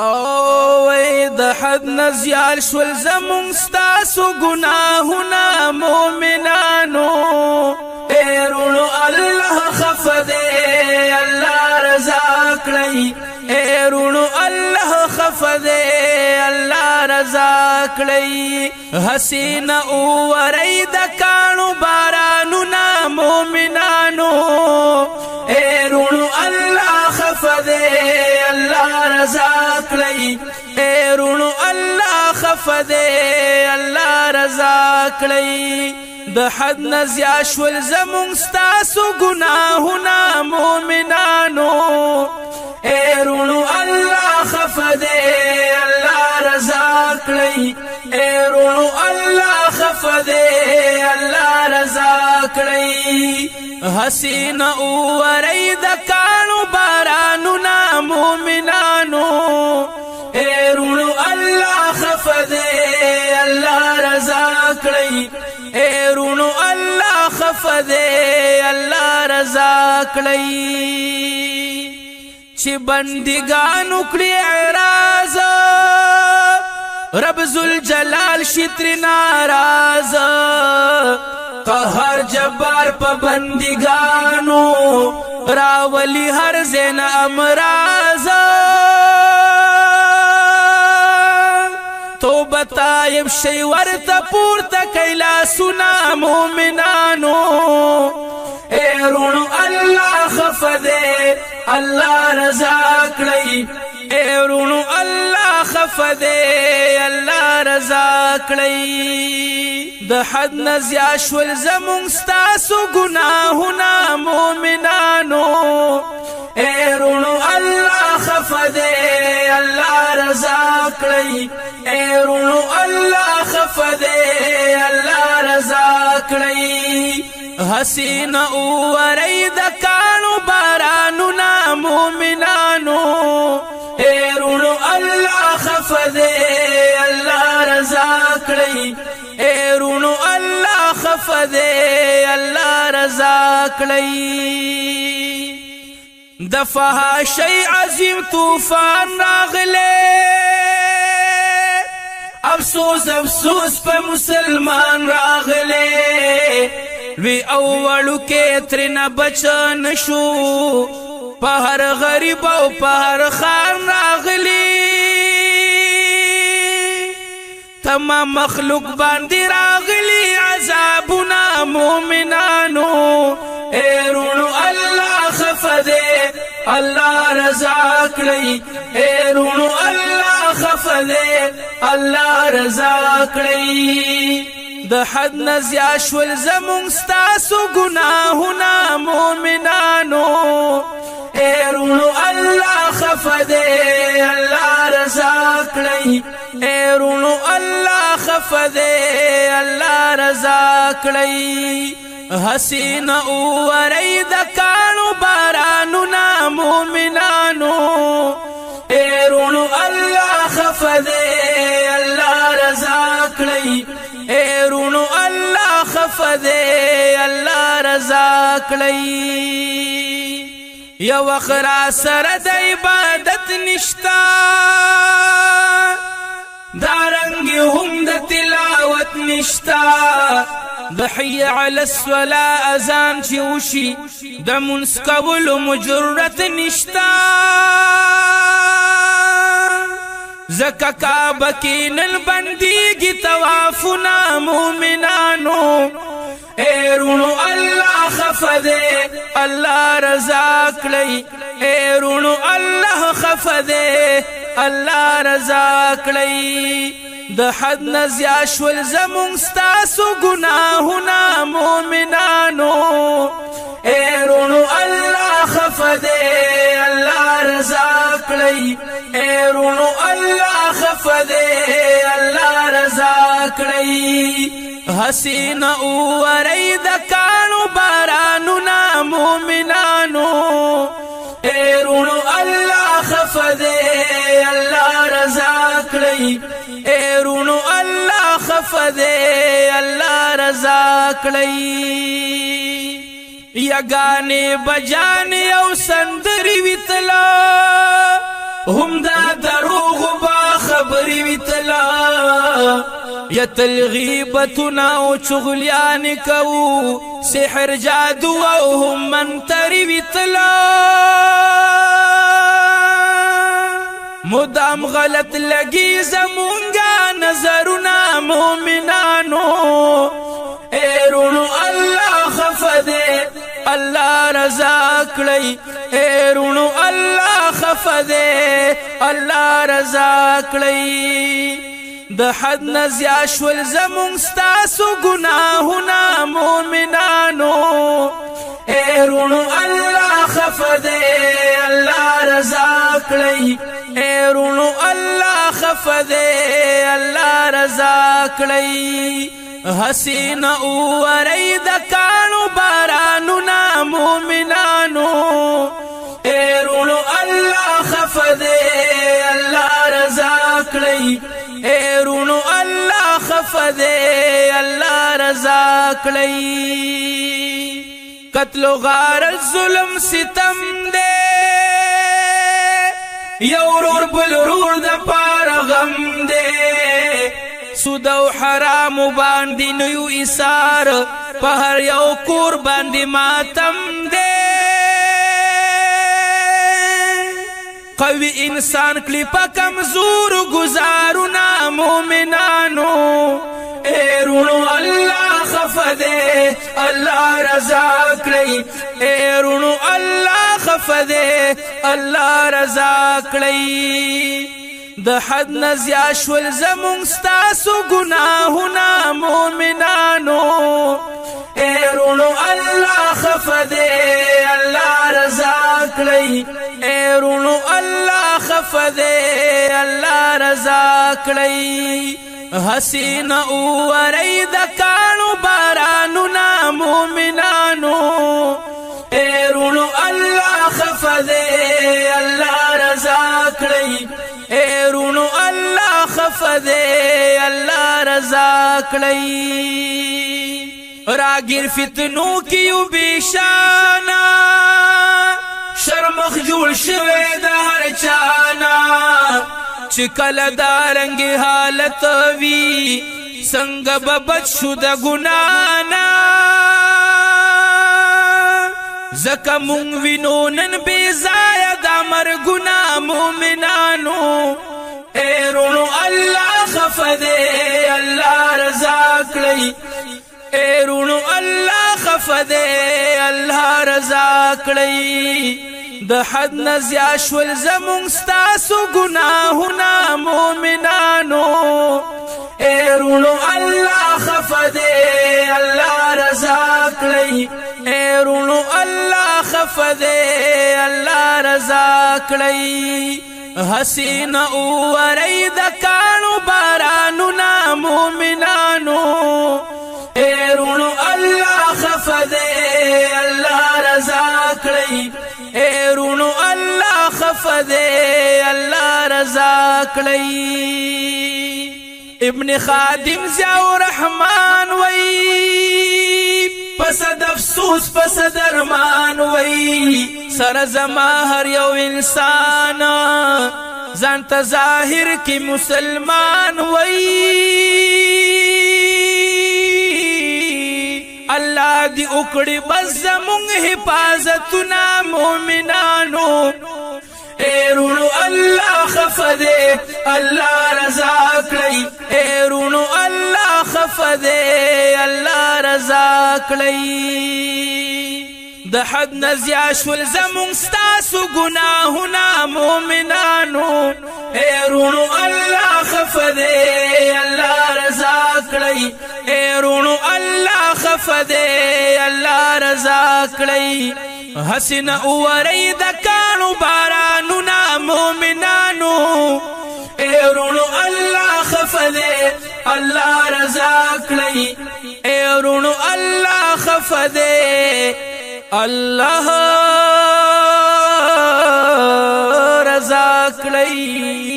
او د حد نزیال شول زمون ستاسو گناهونه مومنانو ایرونو الله خفده الله رضا کړی ایرونو الله خفده الله رضا کړی حسین او ورید کانو بارانونه مومنانو ایرونو الله خفده الله رضا کړی ایرونو الله خفده الله رضا کړی د حد نزیا شول زمون ستاسو گناهونه مومنانو ایرونو الله خفده الله رضا کړی ایرونو الله خفده الله رضا کړی حسین او ورید کانو بارانونه مومنانو ایرونو الله خفده الله رضا کړی ایرونو الله خفده الله رضا کړی چې بندگانو کړی اعراض رب ذوالجلال شتر ناراض قهر جبار په بندگانو راولی هر زین امراض توبه تایب شی ورته پورته کیلا سنا مومنانو ایرونو الله خفده الله رضا کړی ایرونو الله خفده الله رضا کړی د حد نزیا شول زمون ستاسو گناهونه مومنانو ایرونو الله خفده الله رضا کړی ایرونو الله خفده الله رضا کړی حسین او ورید کانو بارانونه مومنانو ایرونو الله خفده الله رضا کړی ایرونو الله خفده الله رضا کړی د فحاشی عظیم طوفان راغله افسوس افسوس په مسلمان راغله وی اولو کې ترنه بچ نشو په هر غریب او په هر خان راغلی تمام مخلوق باندې راغلی عذابنا مومنانو ایرونو الله خفده الله رضا کړی ایرونو الله خفده الله رضا کړی د حد نزیا شول زمون ستاسو گناهونه مومنانو ایرونو الله خفده الله رضا کړی ایرونو الله خفده الله رضا کړی حسین او ورید کانو بارانونه مومنانو ایرونو الله خفده الله رضا کړی ایرونو الله خفده الله رضا کړی یو اخرا سره د عبادت نشتا دارنګ هم د تلاوت نشتا د حي علی الصلاه اذان چې وشي د منس کولو مجرت نشتا زکا کعبه کې نن بنديږي طوافنا مومنانو ایرونو الله خفده الله رضا کړی ایرونو الله خفده الله رضا کړی د حد نزیا شول زمون ستاسو گناهونه مومنانو ایرونو الله خفده الله رضا کړی ایرونو الله خفده الله رضا کړی حسین او ورید کانو بارانونه مومنانو ایرونو الله خفده الله رضا کړی ایرونو الله خفده الله رضا کړی یگانے بجانے او سندری ویتلا هم دا دروغ یتل غیبتنا او چغلیان کو سحر جادو او هم منتری ویتلا مدام غلط لگی زمونگا نظرنا مومنانو ایرونو اللہ خفدے اللہ رضا کڑی ایرونو اللہ خفدے اللہ رضا کڑی د حد نزیا شول زمون ستاسو گناہنا مومنانو ایرونو اللہ خفدے اللہ رضا کڑی ایرونو اللہ خفدے اللہ رضا کڑی حسین اووری دکانو بارانونا مومنانو ایرونو اللہ خفدے اللہ رضا کڑی ایرونو اللہ خفدے اللہ رضا کڑی قتل و غارت ظلم ستم دے یورور بلرور دا پار غم دے سود او حرام باندی نیو ایثار پہر یو کور باندی ماتم دے قوی انسان کلی پا کمزور گزارونا مومنانو ایرونو اللہ خفدے اللہ رضا کلی ایرونو اللہ خفدے اللہ رضا کلی د حد نزیا شول زمون ستاسو گناہنا مومنانو ایرونو اللہ خفدے اللہ رضا کلی ایرونو اللہ خفدے اللہ رضا کلی حسین اووری دکانو بارانونا مومنانو ایرونو اللہ خفدے اللہ رضا کلی ایرونو اللہ خفدے اللہ رضا کلی راگیر فتنو کیو بیشانا شرمخ جوڑ شوے دار چانا چکل دارنگی حالت وی سنگ ببت شد گنانا زکا منوینونن بیزایا دا مرگنا مومنانو ایرونو اللہ خفدے اللہ رضا کلی ایرونو اللہ خفدے اللہ رضا کلی د حد نزیا شول زمون ستاسو گناہنا مومنانو ایرونو اللہ خفدے اللہ رضا کلی ایرونو اللہ خفدے اللہ رضا کلی حسین اووری دکانو بارانونا مومنانو ایرونو اللہ خفدے اللہ رضا کلی ایرونو اللہ خفدے اللہ رضا کلی ابن خادم ضیاء الرحمن وی پسد افسوس پسد ارمان وی سر زما ہر یو انسان زانت ظاہر کی مسلمان وی اللہ دی اکڑی بس زمونگ حفاظتنا مومنانو ایرونو اللہ خفدے اللہ رضا کلی ایرونو اللہ خفدے اللہ رضا کلی د حد نزیا شول زمون ستاسو گناہنا مومنانو ایرونو اللہ خفدے اللہ رضا کلی ایرونو اللہ خفدے اللہ رضا کلی حسن اووری دکانو بارانونا مومنانو ایرونو اللہ خفدے اللہ رضا کلی ایرونو اللہ خفدے اللہ رضا کلی